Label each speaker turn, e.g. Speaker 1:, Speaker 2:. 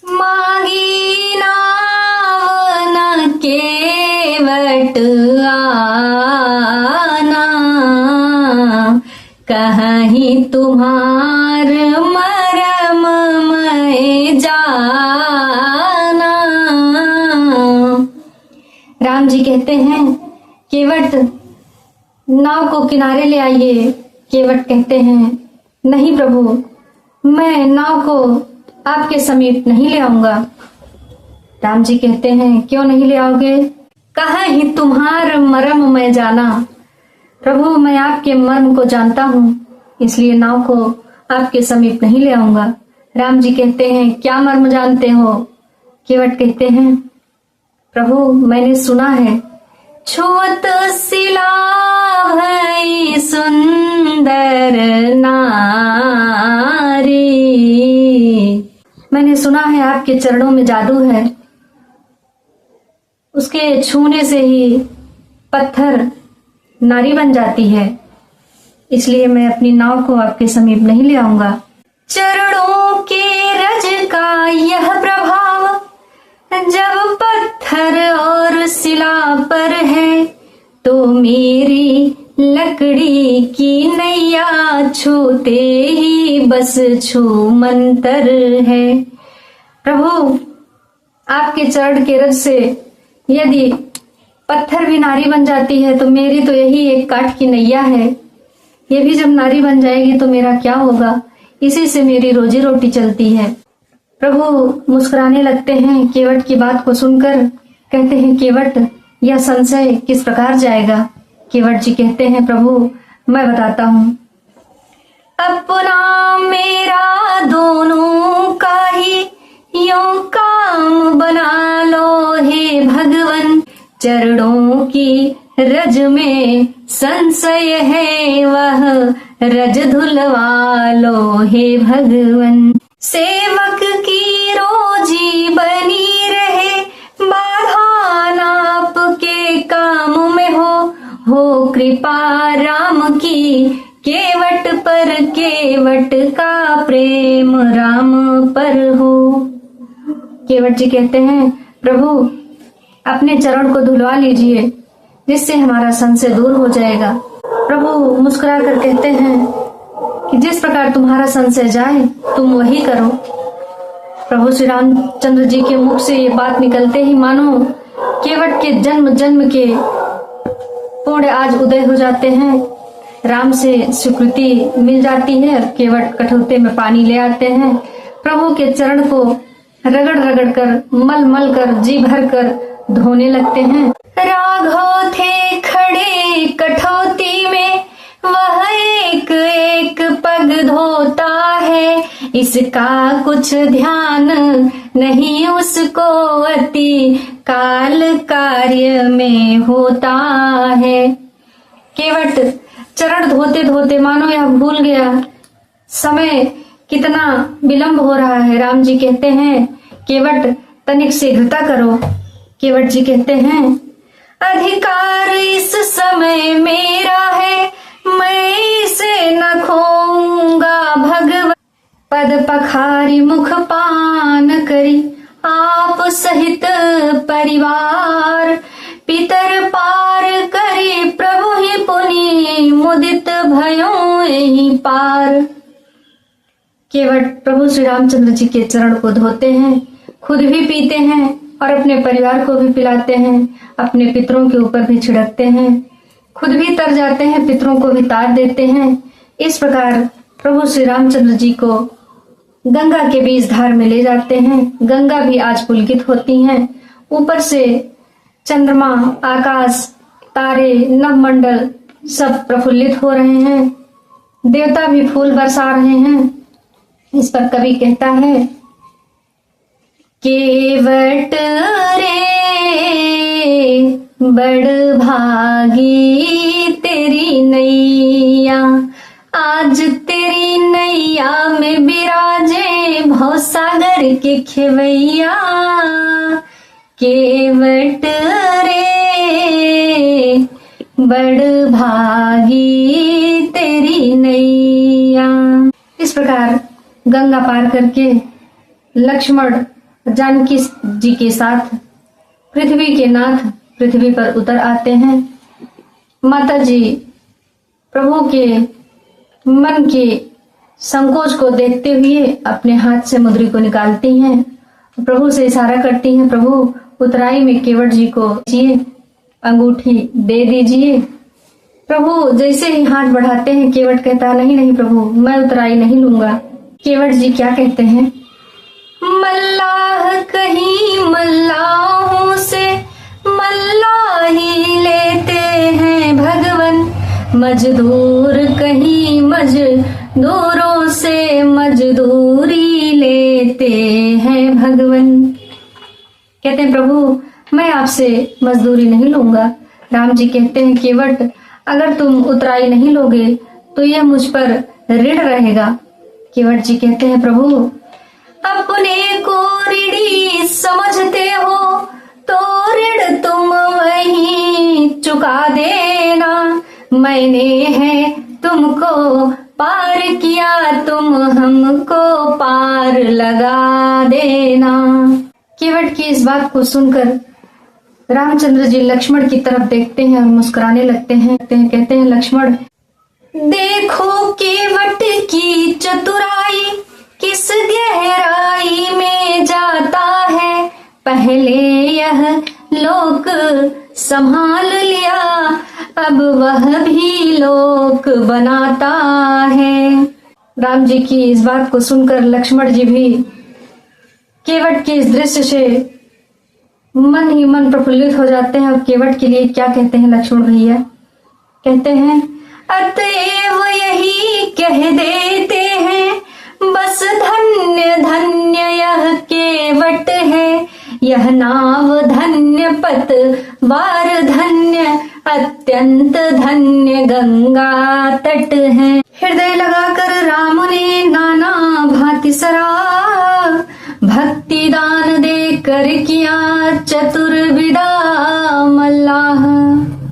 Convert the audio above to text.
Speaker 1: मागी नाव न केवट आना, कहीं तुम्हार मरम मैं जाना। राम जी कहते हैं केवट नाव को किनारे ले आइए। केवट कहते हैं नहीं प्रभु, मैं नाव को आपके समीप नहीं ले आऊंगा। राम जी कहते हैं क्यों नहीं ले आओगे? कहीं तुम्हार मर्म मैं जाना। प्रभु मैं आपके मर्म को जानता हूँ, इसलिए नाव को आपके समीप नहीं ले आऊंगा। राम जी कहते हैं क्या मर्म जानते हो? केवट कहते हैं प्रभु मैंने सुना है छुअत सिला भई सुंदर नारी। मैंने सुना है आपके चरणों में जादू है, उसके छूने से ही पत्थर नारी बन जाती है, इसलिए मैं अपनी नाव को आपके समीप नहीं ले आऊंगा। चरणों के रज का यह प्रभाव जब पत्थर और शिला पर है, तो मेरी लकड़ी की नैया छूते ही बस छू मंतर है। प्रभु आपके चरण के रज से यदि पत्थर भी नारी बन जाती है तो मेरी तो यही एक काठ की नैया है, ये भी जब नारी बन जाएगी तो मेरा क्या होगा? इसी से मेरी रोजी रोटी चलती है। प्रभु मुस्कुराने लगते हैं केवट की बात को सुनकर। कहते हैं केवट यह संशय किस प्रकार जाएगा? केवट जी कहते हैं प्रभु मैं बताता हूँ। अपना मेरा दोनों का ही यूं काम बना लो हे भगवन, चरणों की रज में संशय है वह रज धुलवा लो हे भगवन। सेवक की रोजी बनी रहे, बाधा नाप के काम में हो कृपा राम की केवट पर, केवट का प्रेम राम पर हो। केवट जी कहते हैं प्रभु अपने चरण को धुलवा लीजिए, जिससे हमारा संशय दूर हो जाएगा। प्रभु मुस्कुरा कर कहते हैं कि जिस प्रकार तुम्हारा संशय जाए तुम वही करो। प्रभु श्री रामचंद्र जी के मुख से ये बात निकलते ही मानो केवट के जन्म जन्म के पुण्य आज उदय हो जाते हैं। राम से स्वीकृति मिल जाती है। केवट कठौते में पानी ले आते हैं, प्रभु के चरण को रगड़ रगड़ कर मल मल कर जी भर कर धोने लगते हैं। राघव थे खड़े कठौती में, वह एक एक पग धोता है, इसका कुछ ध्यान नहीं उसको अति काल कार्य में होता है। केवट चरण धोते धोते मानो यह भूल गया समय कितना विलंब हो रहा है। राम जी कहते हैं केवट तनिक शीघ्रता करो। केवट जी कहते हैं अधिकार इस समय मेरा है, मैं इसे न खोऊंगा भगवन। पद पखारी मुख पान करी आप सहित परिवार, पितर पार करी प्रभु ही पुनि मुदित भयो यही पार। केवट प्रभु श्री रामचंद्र जी के चरण को धोते हैं, खुद भी पीते हैं और अपने परिवार को भी पिलाते हैं, अपने पितरों के ऊपर भी छिड़कते हैं, खुद भी तर जाते हैं, पितरों को भी तार देते हैं। इस प्रकार प्रभु श्री रामचंद्र जी को गंगा के बीच धार में ले जाते हैं। गंगा भी आज पुलकित होती हैं। ऊपर से चंद्रमा, आकाश, तारे, नवमंडल सब प्रफुल्लित हो रहे हैं। देवता भी फूल बरसा रहे हैं। इस पर कवि कहता है केवट रे बड़ भागी तेरी नैया, आज तेरी नैया में बिराजे भवसागर के खेवैया। केवट रे बड़ भागी तेरी नैया। इस प्रकार गंगा पार करके लक्ष्मण जानकी जी के साथ पृथ्वी के नाथ पृथ्वी पर उतर आते हैं। माता जी प्रभु के मन के संकोच को देखते हुए अपने हाथ से मुद्री को निकालती हैं, प्रभु से इशारा करती हैं, प्रभु उतराई में केवट जी को दीजिए, अंगूठी दे दीजिए। प्रभु जैसे ही हाथ बढ़ाते हैं, केवट कहता नहीं नहीं प्रभु, मैं उतराई नहीं लूंगा। केवट जी क्या कहते हैं, मल्लाह कहीं मल्लाहों से मल्लाह ही लेते हैं भगवन, मजदूर कहीं मजदूरों से मजदूरी लेते हैं भगवन। कहते हैं प्रभु मैं आपसे मजदूरी नहीं लूंगा। राम जी कहते हैं केवट अगर तुम उतराई नहीं लोगे तो यह मुझ पर ऋण रहेगा। केवट जी कहते हैं प्रभु अपने को ऋणी समझते हो तो ऋण तुम वहीं चुका देना, मैंने है तुमको पार किया तुम हमको पार लगा देना। केवट की इस बात को सुनकर रामचंद्र जी लक्ष्मण की तरफ देखते हैं और मुस्कुराने लगते हैं। कहते हैं लक्ष्मण देखो केवट की चतुराई किस गहराई में जाता है, पहले यह लोक संभाल लिया अब वह भी लोक बनाता है। राम जी की इस बात को सुनकर लक्ष्मण जी भी केवट के इस दृश्य से मन ही मन प्रफुल्लित हो जाते हैं और केवट के लिए क्या कहते हैं लक्ष्मण भैया, कहते हैं अतएव यही कह देते हैं बस धन्य धन्य यह केवट है, यह नाव धन्य पतवार धन्य अत्यंत धन्य गंगा तट है। हृदय लगाकर राम ने नाना भांति सराहा, भक्ति दान देकर किया चतुर्विदा मल्लाह।